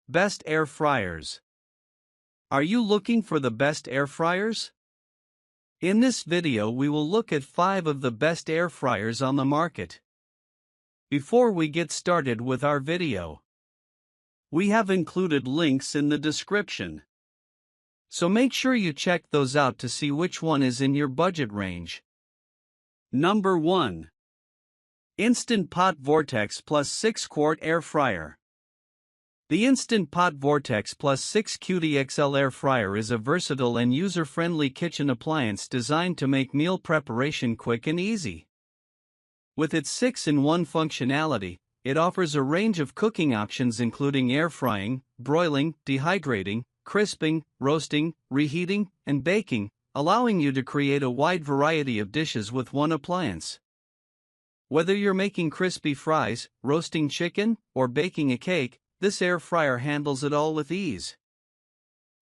Best air fryers. Are you looking for the best air fryers? In this video we will look at 5 of the best air fryers on the market. Before we get started with our video, we have included links in the description. So make sure you check those out to see which one is in your budget range. Number 1. Instant Pot Vortex Plus 6 Quart Air Fryer. The Instant Pot Vortex Plus 6 QT XL Air Fryer is a versatile and user-friendly kitchen appliance designed to make meal preparation quick and easy. With its 6-in-1 functionality, it offers a range of cooking options including air frying, broiling, dehydrating, crisping, roasting, reheating, and baking, allowing you to create a wide variety of dishes with one appliance. Whether you're making crispy fries, roasting chicken, or baking a cake, this air fryer handles it all with ease.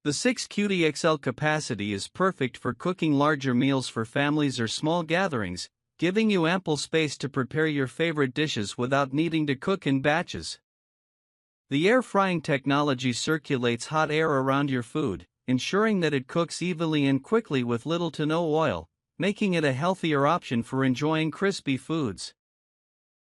The 6 QT XL capacity is perfect for cooking larger meals for families or small gatherings, giving you ample space to prepare your favorite dishes without needing to cook in batches. The air frying technology circulates hot air around your food, ensuring that it cooks evenly and quickly with little to no oil, making it a healthier option for enjoying crispy foods.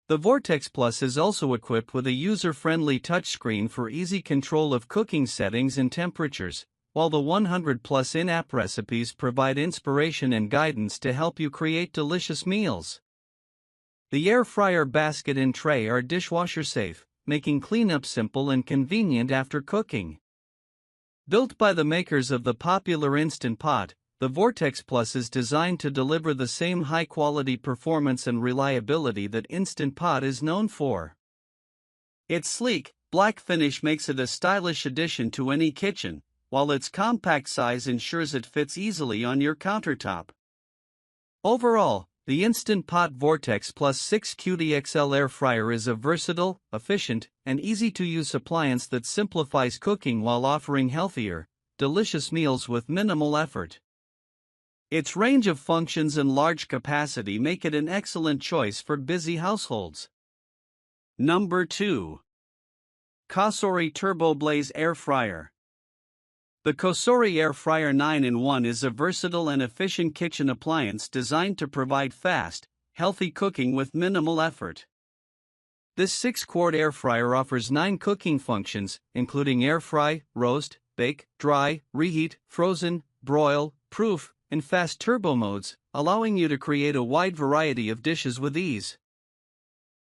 The Vortex Plus is also equipped with a user-friendly touchscreen for easy control of cooking settings and temperatures, while the 100+ in-app recipes provide inspiration and guidance to help you create delicious meals. The air fryer basket and tray are dishwasher safe, making cleanup simple and convenient after cooking. Built by the makers of the popular Instant Pot, the Vortex Plus is designed to deliver the same high-quality performance and reliability that Instant Pot is known for. Its sleek, black finish makes it a stylish addition to any kitchen, while its compact size ensures it fits easily on your countertop. Overall, the Instant Pot Vortex Plus 6 QT XL Air Fryer is a versatile, efficient, and easy-to-use appliance that simplifies cooking while offering healthier, delicious meals with minimal effort. Its range of functions and large capacity make it an excellent choice for busy households. Number 2. Cosori TurboBlaze Air Fryer. The Cosori Air Fryer 9-in-1 is a versatile and efficient kitchen appliance designed to provide fast, healthy cooking with minimal effort. This 6-quart air fryer offers 9 cooking functions, including air fry, roast, bake, dry, reheat, frozen, broil, proof, and fast turbo modes, allowing you to create a wide variety of dishes with ease.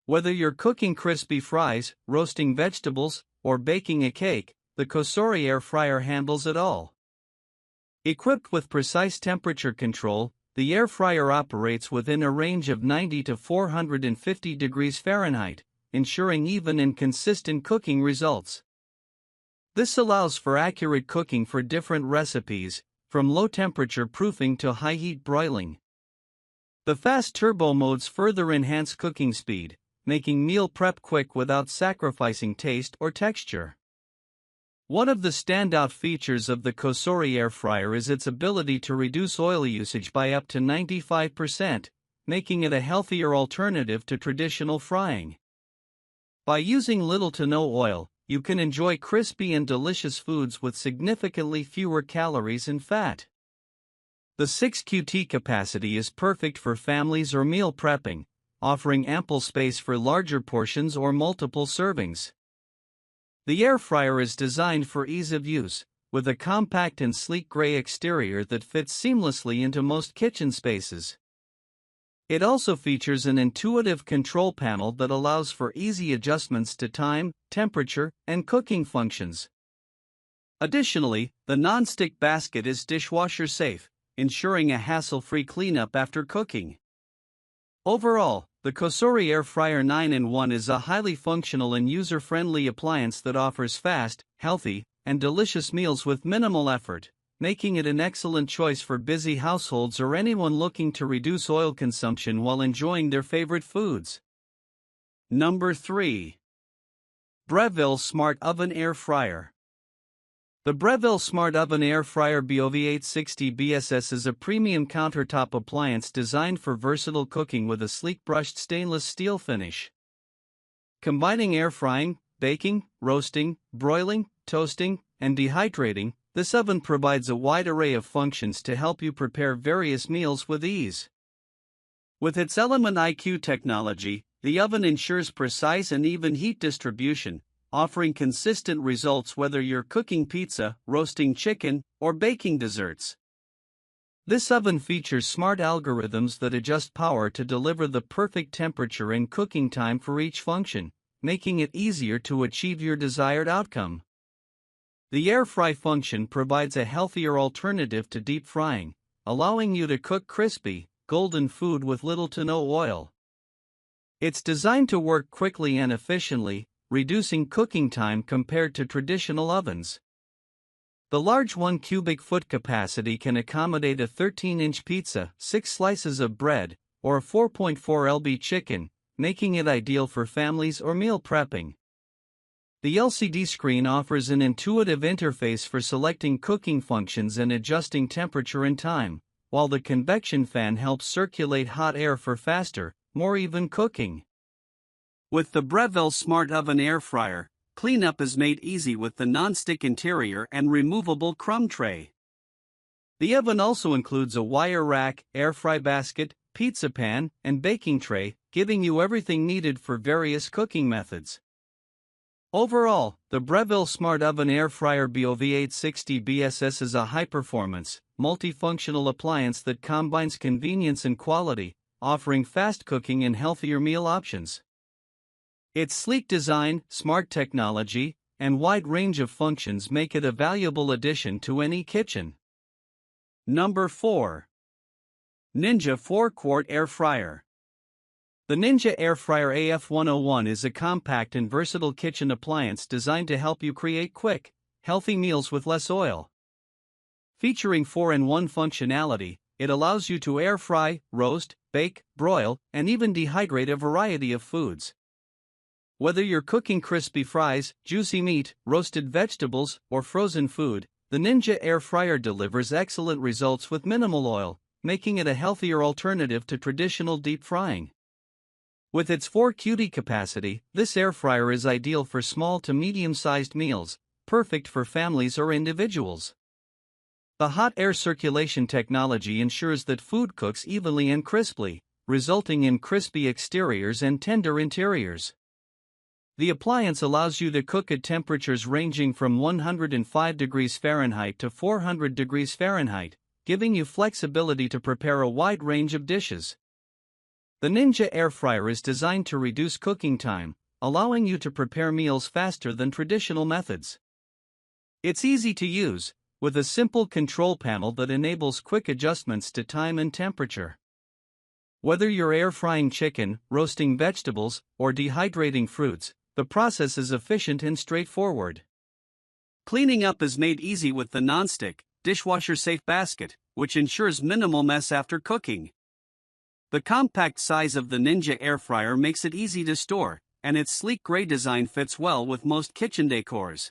Whether you're cooking crispy fries, roasting vegetables, or baking a cake, the Cosori air fryer handles it all. Equipped with precise temperature control, the air fryer operates within a range of 90 to 450 degrees Fahrenheit, ensuring even and consistent cooking results. This allows for accurate cooking for different recipes, from low-temperature proofing to high-heat broiling. The fast turbo modes further enhance cooking speed, making meal prep quick without sacrificing taste or texture. One of the standout features of the Cosori air fryer is its ability to reduce oil usage by up to 95%, making it a healthier alternative to traditional frying. By using little to no oil, you can enjoy crispy and delicious foods with significantly fewer calories and fat. The 6 QT capacity is perfect for families or meal prepping, offering ample space for larger portions or multiple servings. The air fryer is designed for ease of use, with a compact and sleek gray exterior that fits seamlessly into most kitchen spaces. It also features an intuitive control panel that allows for easy adjustments to time, temperature, and cooking functions. Additionally, the non-stick basket is dishwasher safe, ensuring a hassle-free cleanup after cooking. Overall, the Cosori Air Fryer 9-in-1 is a highly functional and user-friendly appliance that offers fast, healthy, and delicious meals with minimal effort, making it an excellent choice for busy households or anyone looking to reduce oil consumption while enjoying their favorite foods. Number 3. Breville Smart Oven Air Fryer. The Breville Smart Oven Air Fryer BOV860 BSS is a premium countertop appliance designed for versatile cooking with a sleek brushed stainless steel finish. Combining air frying, baking, roasting, broiling, toasting, and dehydrating, this oven provides a wide array of functions to help you prepare various meals with ease. With its Element IQ technology, the oven ensures precise and even heat distribution, offering consistent results whether you're cooking pizza, roasting chicken, or baking desserts. This oven features smart algorithms that adjust power to deliver the perfect temperature and cooking time for each function, making it easier to achieve your desired outcome. The air fry function provides a healthier alternative to deep frying, allowing you to cook crispy, golden food with little to no oil. It's designed to work quickly and efficiently, reducing cooking time compared to traditional ovens. The large 1 cubic foot capacity can accommodate a 13-inch pizza, 6 slices of bread, or a 4.4 lb chicken, making it ideal for families or meal prepping. The LCD screen offers an intuitive interface for selecting cooking functions and adjusting temperature and time, while the convection fan helps circulate hot air for faster, more even cooking. With the Breville Smart Oven Air Fryer, cleanup is made easy with the non-stick interior and removable crumb tray. The oven also includes a wire rack, air fry basket, pizza pan, and baking tray, giving you everything needed for various cooking methods. Overall, the Breville Smart Oven Air Fryer BOV860 BSS is a high-performance, multifunctional appliance that combines convenience and quality, offering fast cooking and healthier meal options. Its sleek design, smart technology, and wide range of functions make it a valuable addition to any kitchen. Number 4. Ninja 4-Quart Air Fryer. The Ninja Air Fryer AF101 is a compact and versatile kitchen appliance designed to help you create quick, healthy meals with less oil. Featuring 4-in-1 functionality, it allows you to air fry, roast, bake, broil, and even dehydrate a variety of foods. Whether you're cooking crispy fries, juicy meat, roasted vegetables, or frozen food, the Ninja Air Fryer delivers excellent results with minimal oil, making it a healthier alternative to traditional deep frying. With its 4 QD capacity, this air fryer is ideal for small to medium-sized meals, perfect for families or individuals. The hot air circulation technology ensures that food cooks evenly and crisply, resulting in crispy exteriors and tender interiors. The appliance allows you to cook at temperatures ranging from 105 degrees Fahrenheit to 400 degrees Fahrenheit, giving you flexibility to prepare a wide range of dishes. The Ninja Air Fryer is designed to reduce cooking time, allowing you to prepare meals faster than traditional methods. It's easy to use, with a simple control panel that enables quick adjustments to time and temperature. Whether you're air frying chicken, roasting vegetables, or dehydrating fruits, the process is efficient and straightforward. Cleaning up is made easy with the non-stick, dishwasher-safe basket, which ensures minimal mess after cooking. The compact size of the Ninja Air Fryer makes it easy to store, and its sleek gray design fits well with most kitchen decors.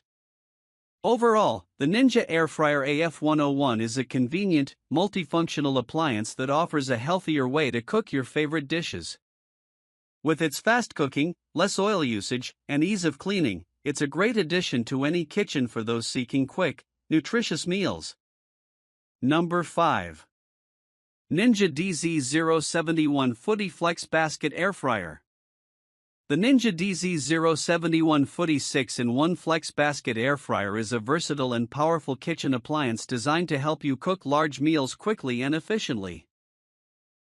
Overall, the Ninja Air Fryer AF101 is a convenient, multifunctional appliance that offers a healthier way to cook your favorite dishes. With its fast cooking, less oil usage, and ease of cleaning, it's a great addition to any kitchen for those seeking quick, nutritious meals. Number 5. Ninja DZ071 Foodi FlexBasket Air Fryer. The Ninja DZ071 Foodi 6-in-1 FlexBasket Air Fryer is a versatile and powerful kitchen appliance designed to help you cook large meals quickly and efficiently.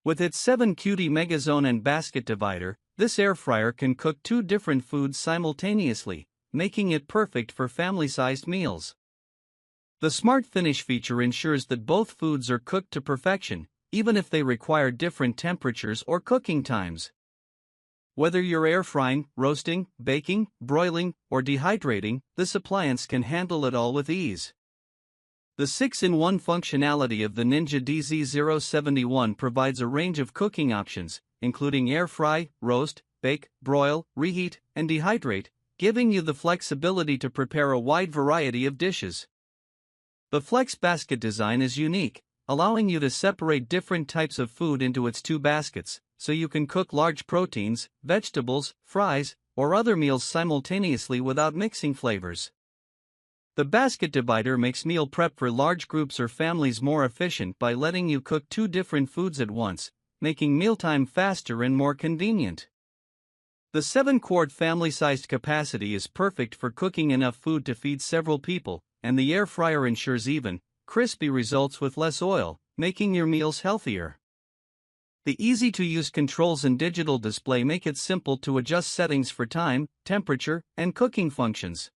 With its 7 QD Megazone and basket divider, this air fryer can cook 2 different foods simultaneously, making it perfect for family-sized meals. The Smart Finish feature ensures that both foods are cooked to perfection, even if they require different temperatures or cooking times. Whether you're air frying, roasting, baking, broiling, or dehydrating, this appliance can handle it all with ease. The 6-in-1 functionality of the Ninja DZ071 provides a range of cooking options, including air fry, roast, bake, broil, reheat, and dehydrate, giving you the flexibility to prepare a wide variety of dishes. The FlexBasket design is unique, allowing you to separate different types of food into its 2 baskets, so you can cook large proteins, vegetables, fries, or other meals simultaneously without mixing flavors. The basket divider makes meal prep for large groups or families more efficient by letting you cook 2 different foods at once, making mealtime faster and more convenient. The 7-quart family-sized capacity is perfect for cooking enough food to feed several people, and the air fryer ensures even, crispy results with less oil, making your meals healthier. The easy-to-use controls and digital display make it simple to adjust settings for time, temperature, and cooking functions.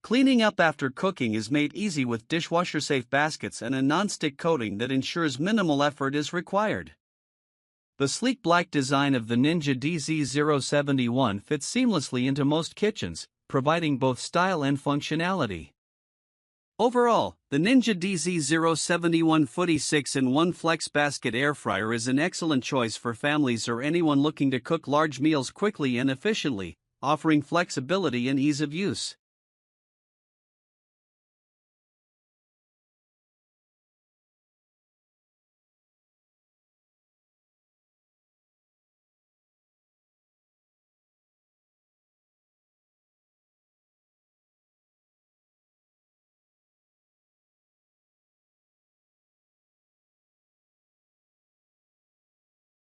Cleaning up after cooking is made easy with dishwasher-safe baskets and a non-stick coating that ensures minimal effort is required. The sleek black design of the Ninja DZ071 fits seamlessly into most kitchens, providing both style and functionality. Overall, the Ninja DZ071 Foodi 6-in-1 FlexBasket air fryer is an excellent choice for families or anyone looking to cook large meals quickly and efficiently, offering flexibility and ease of use.